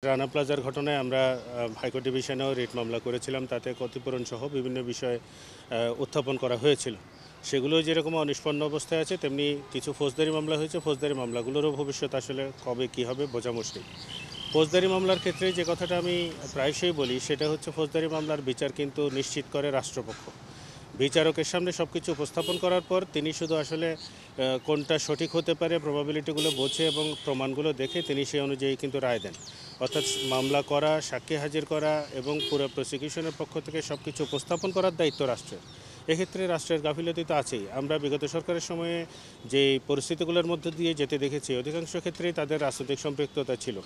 রানা প্লাজার ঘটনায় আমরা হাইকোর্ট ডিভিশনেও রিট মামলা করেছিলাম, তাতে ক্ষতিপূরণ সহ বিভিন্ন বিষয় উত্থাপন করা হয়েছিল। সেগুলো যেরকম অনিষ্পন্ন অবস্থায় আছে, তেমনি কিছু ফৌজদারি মামলা হয়েছে। ফৌজদারি মামলাগুলোরও ভবিষ্যৎ আসলে কবে কী হবে বোঝা মুশকিল। ফৌজদারি মামলার ক্ষেত্রে যে কথাটা আমি প্রায়শই বলি, সেটা হচ্ছে ফৌজদারি মামলার বিচার কিন্তু নিশ্চিত করে রাষ্ট্রপক্ষ। বিচারকের সামনে সব কিছু উপস্থাপন করার পর তিনি শুধু আসলে কোনটা সঠিক হতে পারে প্রবাবিলিটিগুলো বোঝে এবং প্রমাণগুলো দেখে তিনি সেই অনুযায়ী কিন্তু রায় দেন। অর্থাৎ মামলা করা, সাক্ষী হাজির করা এবং পুরো প্রসিকিউশনের পক্ষ থেকে সব কিছু উপস্থাপন করার দায়িত্ব রাষ্ট্রের। এক্ষেত্রে রাষ্ট্রের গাফিলতি তো আছেই। আমরা বিগত সরকারের সময়ে যে পরিস্থিতিগুলোর মধ্যে দিয়ে যেতে দেখেছি, অধিকাংশ ক্ষেত্রেই তাদের রাজনৈতিক সম্পৃক্ততা ছিল।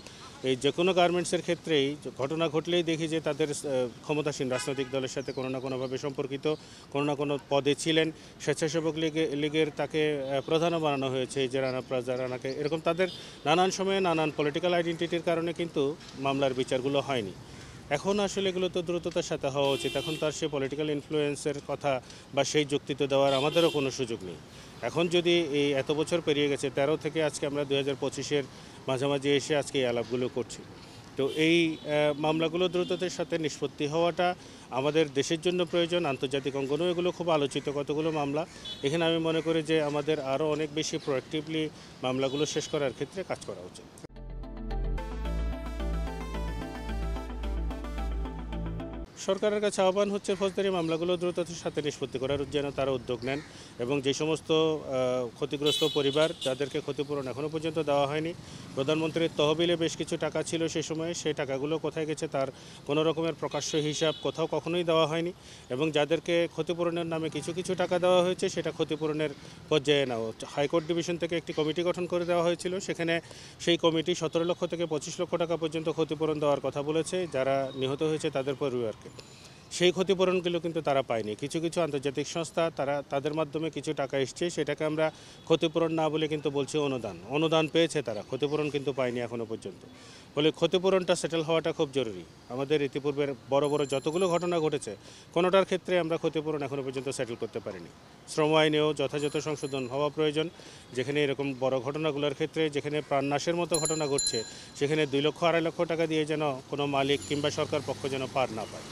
এই যে কোনো গার্মেন্টসের ক্ষেত্রেই ঘটনা ঘটলেই দেখি যে তাদের ক্ষমতাসীন রাজনৈতিক দলের সাথে কোনো না কোনোভাবে সম্পর্কিত, কোনো না কোনো পদে ছিলেন। স্বেচ্ছাসেবক লীগের তাকে প্রধানও বানানো হয়েছে, যে রানা প্লাজা রানাকে, এরকম তাদের নানান সময়ে নানান পলিটিক্যাল আইডেন্টিটির কারণে কিন্তু মামলার বিচারগুলো হয়নি। এখন আসলে এগুলো তো দ্রুততার সাথে হওয়া উচিত। এখন তার সে পলিটিক্যাল ইনফ্লুয়েন্সের কথা বা সেই যুক্তি তো দেওয়ার আমাদেরও কোনো সুযোগ নেই। এখন যদি এই এত বছর পেরিয়ে গেছে, 13 থেকে আজকে আমরা 2025-এর মাঝামাঝি এসে আজকে এই আলাপগুলো করছি। তো এই মামলাগুলো দ্রুততার সাথে নিষ্পত্তি হওয়াটা আমাদের দেশের জন্য প্রয়োজন। আন্তর্জাতিক অঙ্গনেও এগুলো খুব আলোচিত কতগুলো মামলা। এখানে আমি মনে করি যে আমাদের আরও অনেক বেশি প্রোঅ্যাক্টিভলি মামলাগুলো শেষ করার ক্ষেত্রে কাজ করা উচিত। সরকারের কাছে আহ্বান হচ্ছে ফৌজদারি মামলাগুলো দ্রুততার সাথে নিষ্পত্তি করার যেন তারা উদ্যোগ নেন এবং যে সমস্ত ক্ষতিগ্রস্ত পরিবার যাদেরকে ক্ষতিপূরণ এখনও পর্যন্ত দেওয়া হয়নি, প্রধানমন্ত্রীর তহবিলে বেশ কিছু টাকা ছিল সে সময়ে, সেই টাকাগুলো কোথায় গেছে তার কোনো রকমের প্রকাশ্য হিসাব কোথাও কখনোই দেওয়া হয়নি। এবং যাদেরকে ক্ষতিপূরণের নামে কিছু কিছু টাকা দেওয়া হয়েছে, সেটা ক্ষতিপূরণের পর্যায়ে নাও। হাইকোর্ট ডিভিশন থেকে একটি কমিটি গঠন করে দেওয়া হয়েছিল, সেখানে সেই কমিটি 17 লক্ষ থেকে 25 লক্ষ টাকা পর্যন্ত ক্ষতিপূরণ দেওয়ার কথা বলেছে যারা নিহত হয়েছে তাদের পরিবারকে। সেই ক্ষতিপূরণগুলো কিন্তু তারা পায়নি। কিছু কিছু আন্তর্জাতিক সংস্থা তাদের মাধ্যমে কিছু টাকা এসছে, সেটাকে আমরা ক্ষতিপূরণ না বলে কিন্তু বলছি অনুদান পেয়েছে তারা, ক্ষতিপূরণ কিন্তু পায়নি এখনও পর্যন্ত। ফলে ক্ষতিপূরণটা সেটেল হওয়াটা খুব জরুরি। আমাদের ইতিপূর্বের বড় বড় যতগুলো ঘটনা ঘটেছে, কোনোটার ক্ষেত্রে আমরা ক্ষতিপূরণ এখনও পর্যন্ত সেটেল করতে পারিনি। শ্রম আইনেও যথাযথ সংশোধন হওয়া প্রয়োজন, যেখানে এরকম বড় ঘটনাগুলোর ক্ষেত্রে, যেখানে প্রাণনাশের মতো ঘটনা ঘটছে, সেখানে 2 লক্ষ 2.5 লক্ষ টাকা দিয়ে যেন কোনো মালিক কিংবা সরকার পক্ষ যেন পার না পায়।